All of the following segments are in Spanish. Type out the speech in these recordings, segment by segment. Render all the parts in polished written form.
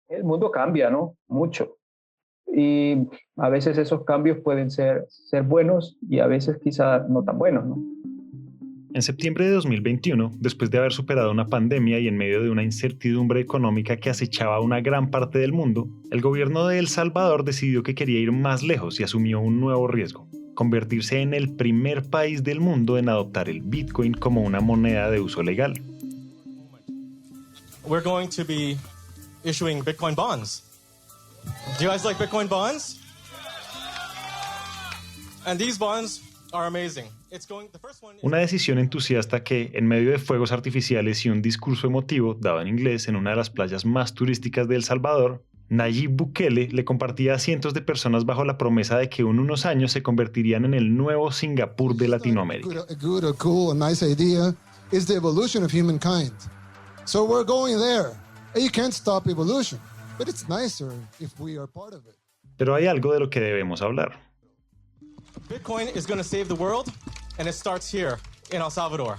El mundo cambia, ¿no? Mucho. Y a veces esos cambios pueden ser buenos y a veces quizá no tan buenos, ¿no? En septiembre de 2021, después de haber superado una pandemia y en medio de una incertidumbre económica que acechaba a una gran parte del mundo, el gobierno de El Salvador decidió que quería ir más lejos y asumió un nuevo riesgo: convertirse en el primer país del mundo en adoptar el Bitcoin como una moneda de uso legal. We're going to be issuing Bitcoin bonds. Do you guys like Bitcoin bonds? And these bonds are amazing. Una decisión entusiasta que, en medio de fuegos artificiales y un discurso emotivo dado en inglés en una de las playas más turísticas de El Salvador, Nayib Bukele le compartía a cientos de personas bajo la promesa de que en unos años se convertirían en el nuevo Singapur de Latinoamérica. Pero hay algo de lo que debemos hablar. Bitcoin is going to save the world, and it starts here in El Salvador.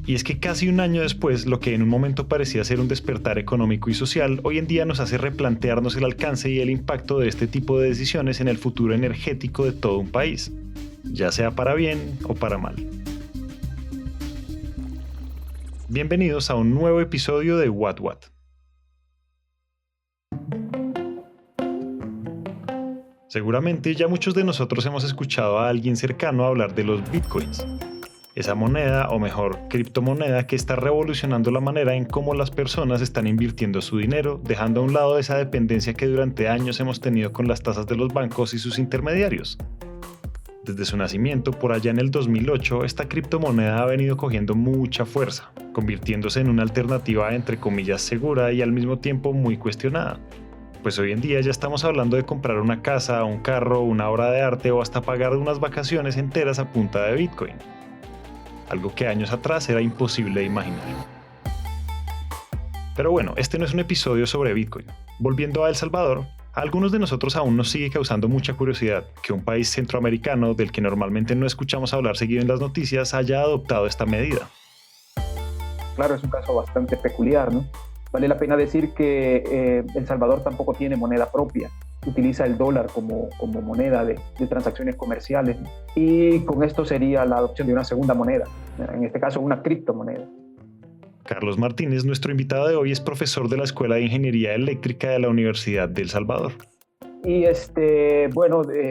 Y es que casi un año después, lo que en un momento parecía ser un despertar económico y social, hoy en día nos hace replantearnos el alcance y el impacto de este tipo de decisiones en el futuro energético de todo un país, ya sea para bien o para mal. Bienvenidos a un nuevo episodio de What What. Seguramente ya muchos de nosotros hemos escuchado a alguien cercano hablar de los bitcoins, esa moneda, o mejor, criptomoneda que está revolucionando la manera en cómo las personas están invirtiendo su dinero, dejando a un lado esa dependencia que durante años hemos tenido con las tasas de los bancos y sus intermediarios. Desde su nacimiento, por allá en el 2008, esta criptomoneda ha venido cogiendo mucha fuerza, convirtiéndose en una alternativa entre comillas segura y al mismo tiempo muy cuestionada. Pues hoy en día ya estamos hablando de comprar una casa, un carro, una obra de arte o hasta pagar unas vacaciones enteras a punta de Bitcoin. Algo que años atrás era imposible de imaginar. Pero bueno, este no es un episodio sobre Bitcoin. Volviendo a El Salvador, a algunos de nosotros aún nos sigue causando mucha curiosidad que un país centroamericano del que normalmente no escuchamos hablar seguido en las noticias haya adoptado esta medida. Claro, es un caso bastante peculiar, ¿no? Vale la pena decir que El Salvador tampoco tiene moneda propia. Utiliza el dólar como moneda de transacciones comerciales. Y con esto sería la adopción de una segunda moneda, en este caso una criptomoneda. Carlos Martínez, nuestro invitado de hoy, es profesor de la Escuela de Ingeniería Eléctrica de la Universidad de El Salvador. Y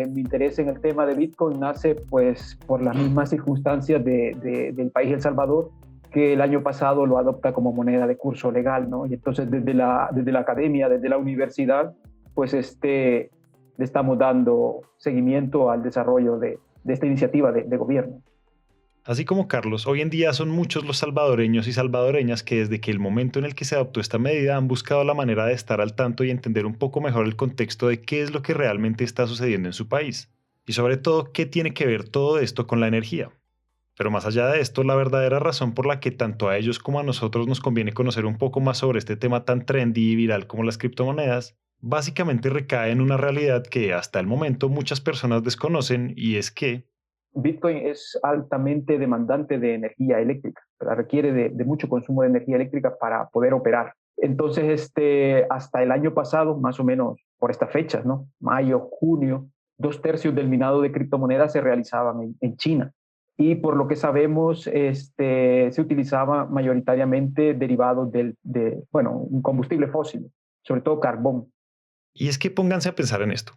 mi interés en el tema de Bitcoin nace pues por las mismas circunstancias del país El Salvador, que el año pasado lo adopta como moneda de curso legal, ¿no? Y entonces desde la academia, desde la universidad, pues le estamos dando seguimiento al desarrollo de esta iniciativa de gobierno. Así como Carlos, hoy en día son muchos los salvadoreños y salvadoreñas que desde que el momento en el que se adoptó esta medida han buscado la manera de estar al tanto y entender un poco mejor el contexto de qué es lo que realmente está sucediendo en su país. Y sobre todo, qué tiene que ver todo esto con la energía. Pero más allá de esto, la verdadera razón por la que tanto a ellos como a nosotros nos conviene conocer un poco más sobre este tema tan trendy y viral como las criptomonedas, básicamente recae en una realidad que hasta el momento muchas personas desconocen, y es que Bitcoin es altamente demandante de energía eléctrica, ¿verdad? Requiere de mucho consumo de energía eléctrica para poder operar. Entonces, hasta el año pasado, más o menos por estas fechas, ¿no? Mayo, junio, 2/3 del minado de criptomonedas se realizaban en China. Y por lo que sabemos, se utilizaba mayoritariamente derivados un combustible fósil, sobre todo carbón. Y es que pónganse a pensar en esto.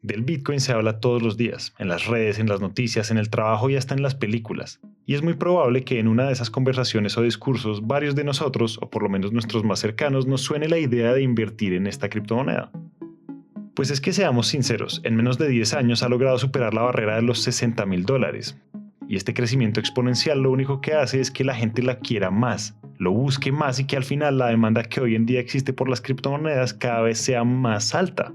Del Bitcoin se habla todos los días, en las redes, en las noticias, en el trabajo y hasta en las películas. Y es muy probable que en una de esas conversaciones o discursos varios de nosotros, o por lo menos nuestros más cercanos, nos suene la idea de invertir en esta criptomoneda. Pues es que seamos sinceros, en menos de 10 años ha logrado superar la barrera de los $60,000. Y este crecimiento exponencial lo único que hace es que la gente la quiera más, lo busque más y que al final la demanda que hoy en día existe por las criptomonedas cada vez sea más alta.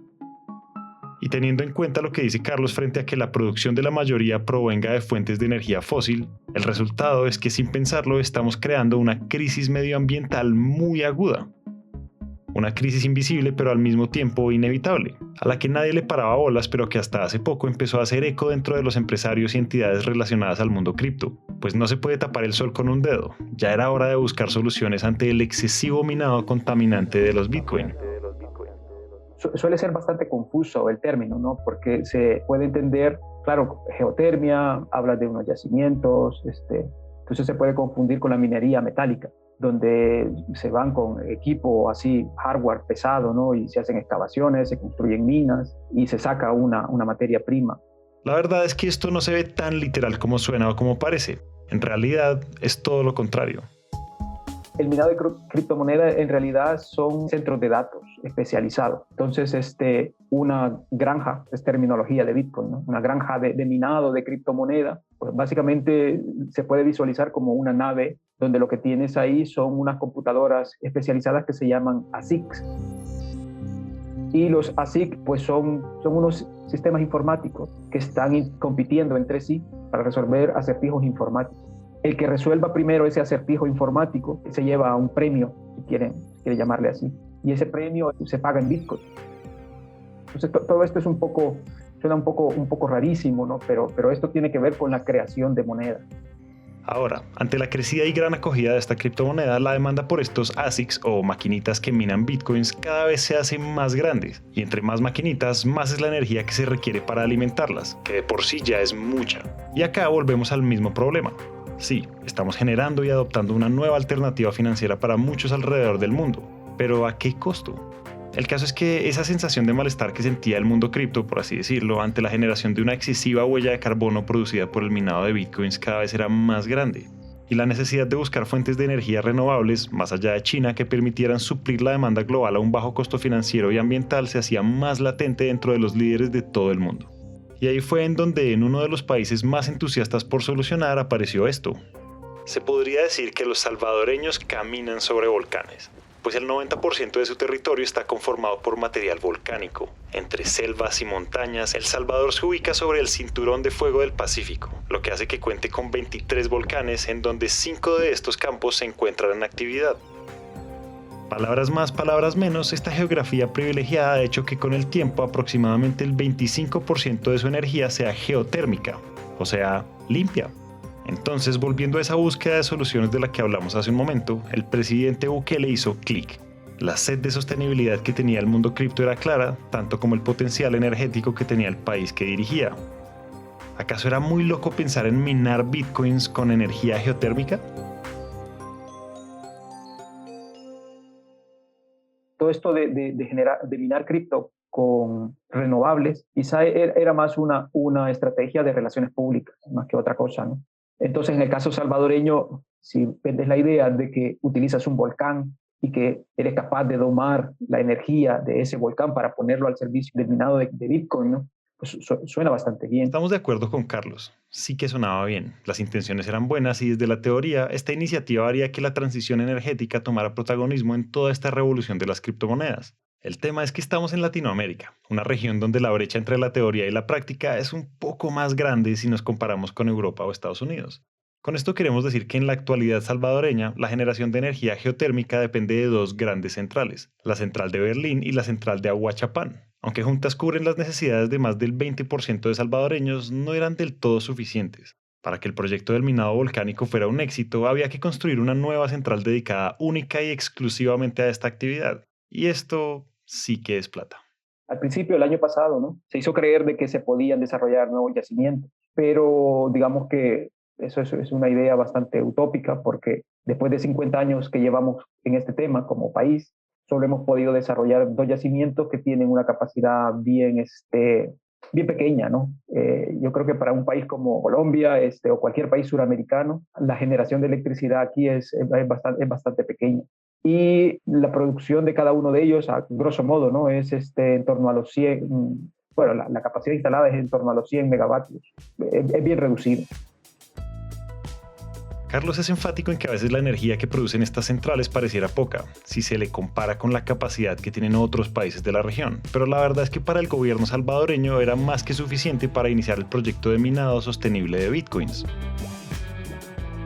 Y teniendo en cuenta lo que dice Carlos frente a que la producción de la mayoría provenga de fuentes de energía fósil, el resultado es que sin pensarlo estamos creando una crisis medioambiental muy aguda. Una crisis invisible pero al mismo tiempo inevitable, a la que nadie le paraba bolas pero que hasta hace poco empezó a hacer eco dentro de los empresarios y entidades relacionadas al mundo cripto, pues no se puede tapar el sol con un dedo, ya era hora de buscar soluciones ante el excesivo minado contaminante de los Bitcoin. Suele ser bastante confuso el término, ¿no? Porque se puede entender, claro, geotermia, habla de unos yacimientos, entonces se puede confundir con la minería metálica, donde se van con equipo así, hardware pesado, ¿no? Y se hacen excavaciones, se construyen minas y se saca una materia prima. La verdad es que esto no se ve tan literal como suena o como parece. En realidad es todo lo contrario. El minado de criptomonedas en realidad son centros de datos especializados. Entonces, una granja, es terminología de Bitcoin, ¿no? Una granja de minado de criptomoneda, pues básicamente se puede visualizar como una nave donde lo que tienes ahí son unas computadoras especializadas que se llaman ASICs. Y los ASIC pues son unos sistemas informáticos que están compitiendo entre sí para resolver acertijos informáticos. El que resuelva primero ese acertijo informático se lleva un premio, si quiere llamarle así, y ese premio se paga en Bitcoin. Entonces todo esto es suena un poco rarísimo, ¿no? Pero esto tiene que ver con la creación de monedas. Ahora, ante la crecida y gran acogida de esta criptomoneda, la demanda por estos ASICs o maquinitas que minan bitcoins cada vez se hace más grande, y entre más maquinitas, más es la energía que se requiere para alimentarlas, que de por sí ya es mucha. Y acá volvemos al mismo problema. Sí, estamos generando y adoptando una nueva alternativa financiera para muchos alrededor del mundo, pero ¿a qué costo? El caso es que esa sensación de malestar que sentía el mundo cripto, por así decirlo, ante la generación de una excesiva huella de carbono producida por el minado de bitcoins cada vez era más grande, y la necesidad de buscar fuentes de energía renovables, más allá de China, que permitieran suplir la demanda global a un bajo costo financiero y ambiental se hacía más latente dentro de los líderes de todo el mundo. Y ahí fue en donde en uno de los países más entusiastas por solucionar apareció esto. Se podría decir que los salvadoreños caminan sobre volcanes, pues el 90% de su territorio está conformado por material volcánico. Entre selvas y montañas, El Salvador se ubica sobre el cinturón de fuego del Pacífico, lo que hace que cuente con 23 volcanes, en donde 5 de estos campos se encuentran en actividad. Palabras más, palabras menos, esta geografía privilegiada ha hecho que con el tiempo aproximadamente el 25% de su energía sea geotérmica, o sea, limpia. Entonces, volviendo a esa búsqueda de soluciones de la que hablamos hace un momento, el presidente Bukele hizo clic. La sed de sostenibilidad que tenía el mundo cripto era clara, tanto como el potencial energético que tenía el país que dirigía. ¿Acaso era muy loco pensar en minar bitcoins con energía geotérmica? Todo esto de minar cripto con renovables, quizá era más una estrategia de relaciones públicas, más que otra cosa, ¿no? Entonces, en el caso salvadoreño, si vendes la idea de que utilizas un volcán y que eres capaz de domar la energía de ese volcán para ponerlo al servicio del minado de Bitcoin, ¿no? Pues suena bastante bien. Estamos de acuerdo con Carlos. Sí que sonaba bien. Las intenciones eran buenas y desde la teoría, esta iniciativa haría que la transición energética tomara protagonismo en toda esta revolución de las criptomonedas. El tema es que estamos en Latinoamérica, una región donde la brecha entre la teoría y la práctica es un poco más grande si nos comparamos con Europa o Estados Unidos. Con esto queremos decir que en la actualidad salvadoreña, la generación de energía geotérmica depende de dos grandes centrales, la central de Berlín y la central de Ahuachapán. Aunque juntas cubren las necesidades de más del 20% de salvadoreños, no eran del todo suficientes. Para que el proyecto del minado volcánico fuera un éxito, había que construir una nueva central dedicada única y exclusivamente a esta actividad. Y esto sí que es plata. Al principio, el año pasado, ¿no? Se hizo creer de que se podían desarrollar nuevos yacimientos, pero digamos que eso es una idea bastante utópica porque después de 50 años que llevamos en este tema como país, solo hemos podido desarrollar 2 yacimientos que tienen una capacidad bien pequeña, ¿no? Yo creo que para un país como Colombia o cualquier país suramericano, la generación de electricidad aquí es bastante pequeña. Y la producción de cada uno de ellos, a grosso modo, ¿no? Es en torno a los 100, bueno, la capacidad instalada es en torno a los 100 megavatios. Es bien reducido. Carlos es enfático en que a veces la energía que producen estas centrales pareciera poca, si se le compara con la capacidad que tienen otros países de la región, pero la verdad es que para el gobierno salvadoreño era más que suficiente para iniciar el proyecto de minado sostenible de bitcoins.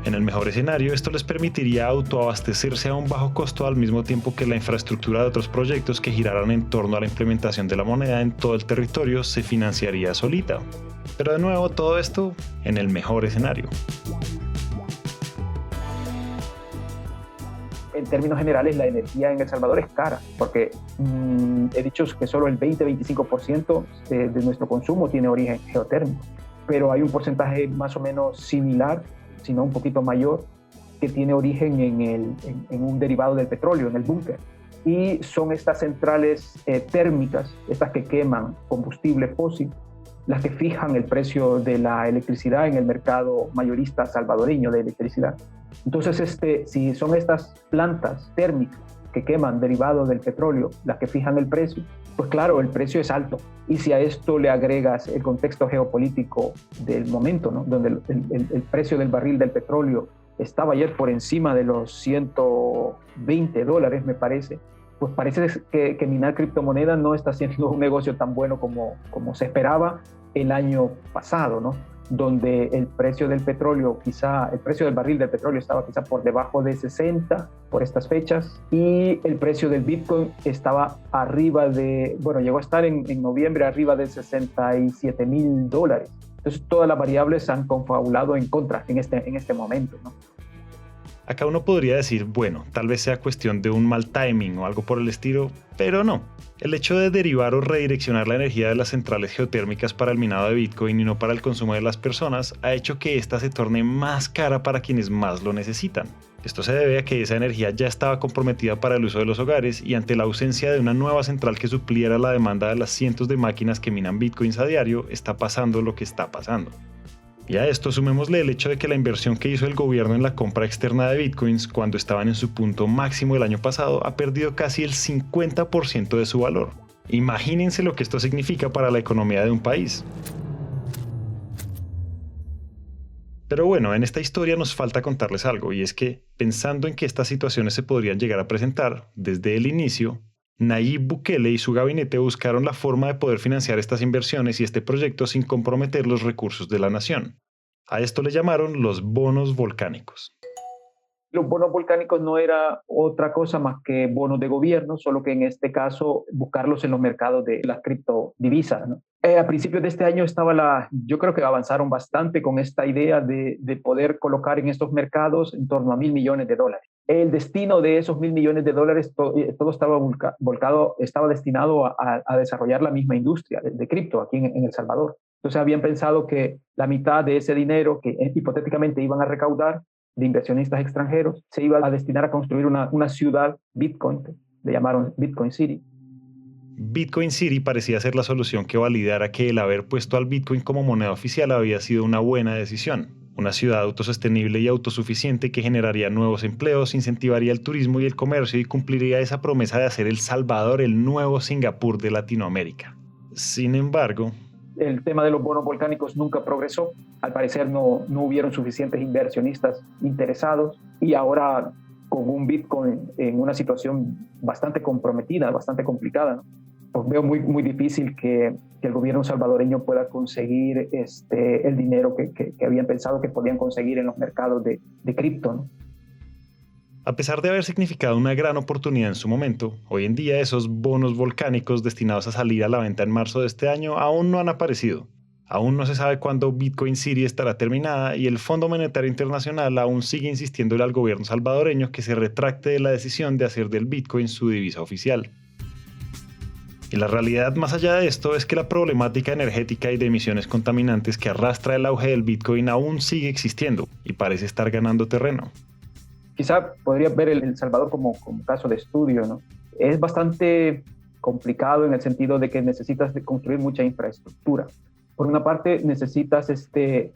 En el mejor escenario, esto les permitiría autoabastecerse a un bajo costo al mismo tiempo que la infraestructura de otros proyectos que giraran en torno a la implementación de la moneda en todo el territorio se financiaría solita. Pero de nuevo, todo esto en el mejor escenario. En términos generales, la energía en El Salvador es cara, porque he dicho que solo el 20-25% de nuestro consumo tiene origen geotérmico, pero hay un porcentaje más o menos similar, si no un poquito mayor, que tiene origen en un derivado del petróleo, en el búnker. Y son estas centrales térmicas, estas que queman combustible fósil, las que fijan el precio de la electricidad en el mercado mayorista salvadoreño de electricidad. Entonces, si son estas plantas térmicas que queman derivados del petróleo las que fijan el precio, pues claro, el precio es alto. Y si a esto le agregas el contexto geopolítico del momento, ¿no? Donde el precio del barril del petróleo estaba ayer por encima de los $120, me parece, pues parece que minar criptomonedas no está siendo un negocio tan bueno como se esperaba el año pasado, ¿no? Donde el precio del petróleo, el precio del barril del petróleo estaba quizá por debajo de 60 por estas fechas, y el precio del Bitcoin estaba llegó a estar en noviembre arriba de $67,000. Entonces todas las variables se han confabulado en contra en este momento, ¿no? Acá uno podría decir, bueno, tal vez sea cuestión de un mal timing o algo por el estilo, pero no. El hecho de derivar o redireccionar la energía de las centrales geotérmicas para el minado de Bitcoin y no para el consumo de las personas ha hecho que ésta se torne más cara para quienes más lo necesitan. Esto se debe a que esa energía ya estaba comprometida para el uso de los hogares y ante la ausencia de una nueva central que supliera la demanda de las cientos de máquinas que minan Bitcoins a diario, está pasando lo que está pasando. Y a esto sumémosle el hecho de que la inversión que hizo el gobierno en la compra externa de bitcoins cuando estaban en su punto máximo el año pasado ha perdido casi el 50% de su valor. Imagínense lo que esto significa para la economía de un país. Pero bueno, en esta historia nos falta contarles algo, y es que, pensando en que estas situaciones se podrían llegar a presentar desde el inicio, Nayib Bukele y su gabinete buscaron la forma de poder financiar estas inversiones y este proyecto sin comprometer los recursos de la nación. A esto le llamaron los bonos volcánicos. Los bonos volcánicos no era otra cosa más que bonos de gobierno, solo que en este caso buscarlos en los mercados de las criptodivisas, ¿no? A principios de este año yo creo que avanzaron bastante con esta idea de poder colocar en estos mercados en torno a $1,000 millones. El destino de esos $1,000 millones, todo estaba destinado a desarrollar la misma industria de cripto aquí en El Salvador. Entonces habían pensado que la mitad de ese dinero que hipotéticamente iban a recaudar de inversionistas extranjeros se iba a destinar a construir una ciudad Bitcoin, que le llamaron Bitcoin City. Bitcoin City parecía ser la solución que validara que el haber puesto al Bitcoin como moneda oficial había sido una buena decisión. Una ciudad autosostenible y autosuficiente que generaría nuevos empleos, incentivaría el turismo y el comercio y cumpliría esa promesa de hacer El Salvador el nuevo Singapur de Latinoamérica. Sin embargo, el tema de los bonos volcánicos nunca progresó. Al parecer no hubieron suficientes inversionistas interesados, y ahora con un Bitcoin en una situación bastante comprometida, bastante complicada, ¿no? Pues veo muy, muy difícil que el gobierno salvadoreño pueda conseguir el dinero que habían pensado que podían conseguir en los mercados de cripto, ¿no? A pesar de haber significado una gran oportunidad en su momento, hoy en día esos bonos volcánicos destinados a salir a la venta en marzo de este año aún no han aparecido. Aún no se sabe cuándo Bitcoin City estará terminada y el Fondo Monetario Internacional aún sigue insistiéndole al gobierno salvadoreño que se retracte de la decisión de hacer del Bitcoin su divisa oficial. Y la realidad más allá de esto es que la problemática energética y de emisiones contaminantes que arrastra el auge del Bitcoin aún sigue existiendo y parece estar ganando terreno. Quizá podría ver El Salvador como caso de estudio, ¿no? Es bastante complicado en el sentido de que necesitas construir mucha infraestructura. Por una parte, necesitas,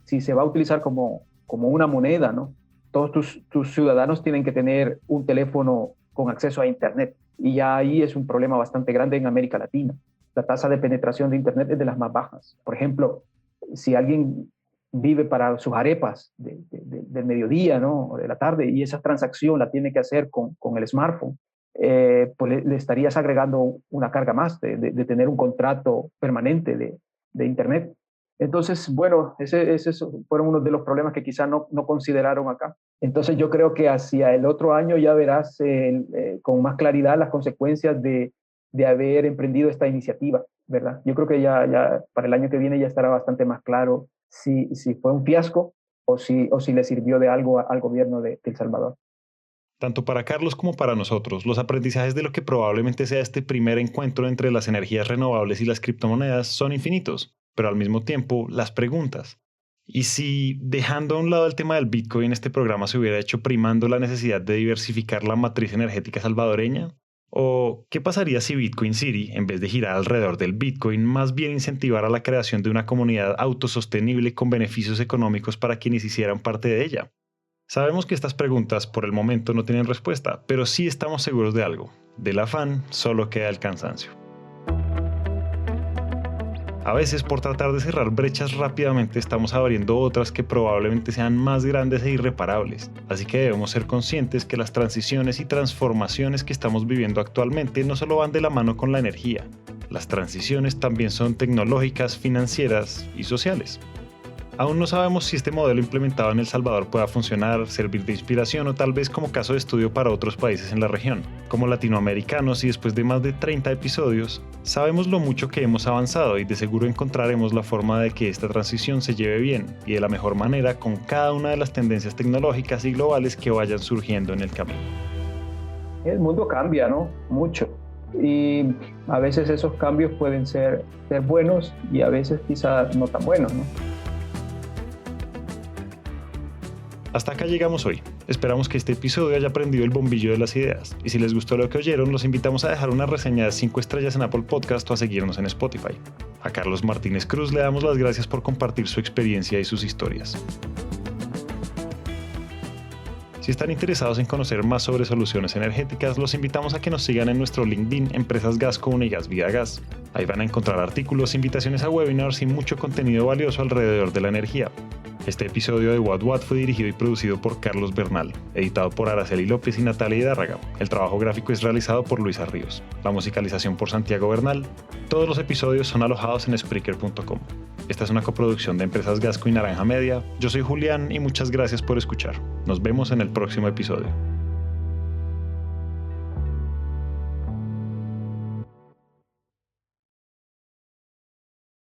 si se va a utilizar como una moneda, ¿no? Todos tus ciudadanos tienen que tener un teléfono con acceso a Internet. Y ya ahí es un problema bastante grande en América Latina. La tasa de penetración de Internet es de las más bajas. Por ejemplo, si alguien vive para sus arepas del mediodía, ¿no? O de la tarde, y esa transacción la tiene que hacer con el smartphone, pues le estarías agregando una carga más de tener un contrato permanente de Internet. Entonces, bueno, esos fueron uno de los problemas que quizá no consideraron acá. Entonces yo creo que hacia el otro año ya verás con más claridad las consecuencias de haber emprendido esta iniciativa, ¿verdad? Yo creo que ya para el año que viene ya estará bastante más claro si fue un fiasco o si le sirvió de algo al gobierno de El Salvador. Tanto para Carlos como para nosotros, los aprendizajes de lo que probablemente sea este primer encuentro entre las energías renovables y las criptomonedas son infinitos, pero al mismo tiempo las preguntas. ¿Y si, dejando a un lado el tema del Bitcoin, este programa se hubiera hecho primando la necesidad de diversificar la matriz energética salvadoreña? ¿O qué pasaría si Bitcoin City, en vez de girar alrededor del Bitcoin, más bien incentivara la creación de una comunidad autosostenible con beneficios económicos para quienes hicieran parte de ella? Sabemos que estas preguntas por el momento no tienen respuesta, pero sí estamos seguros de algo. Del afán solo queda el cansancio. A veces, por tratar de cerrar brechas rápidamente, estamos abriendo otras que probablemente sean más grandes e irreparables. Así que debemos ser conscientes que las transiciones y transformaciones que estamos viviendo actualmente no solo van de la mano con la energía. Las transiciones también son tecnológicas, financieras y sociales. Aún no sabemos si este modelo implementado en El Salvador pueda funcionar, servir de inspiración o tal vez como caso de estudio para otros países en la región. Como latinoamericanos y después de más de 30 episodios, sabemos lo mucho que hemos avanzado y de seguro encontraremos la forma de que esta transición se lleve bien y de la mejor manera con cada una de las tendencias tecnológicas y globales que vayan surgiendo en el camino. El mundo cambia, ¿no? Mucho. Y a veces esos cambios pueden ser buenos y a veces quizás no tan buenos, ¿no? Hasta acá llegamos hoy. Esperamos que este episodio haya prendido el bombillo de las ideas. Y si les gustó lo que oyeron, los invitamos a dejar una reseña de 5 estrellas en Apple Podcast o a seguirnos en Spotify. A Carlos Martínez Cruz le damos las gracias por compartir su experiencia y sus historias. Si están interesados en conocer más sobre soluciones energéticas, los invitamos a que nos sigan en nuestro LinkedIn Empresas Gasco Unigas Vida Gas. Ahí van a encontrar artículos, invitaciones a webinars y mucho contenido valioso alrededor de la energía. Este episodio de What fue dirigido y producido por Carlos Bernal, editado por Araceli López y Natalia Hidárraga. El trabajo gráfico es realizado por Luisa Ríos. La musicalización por Santiago Bernal. Todos los episodios son alojados en Spreaker.com. Esta es una coproducción de Empresas Gasco y Naranja Media. Yo soy Julián y muchas gracias por escuchar. Nos vemos en el próximo episodio.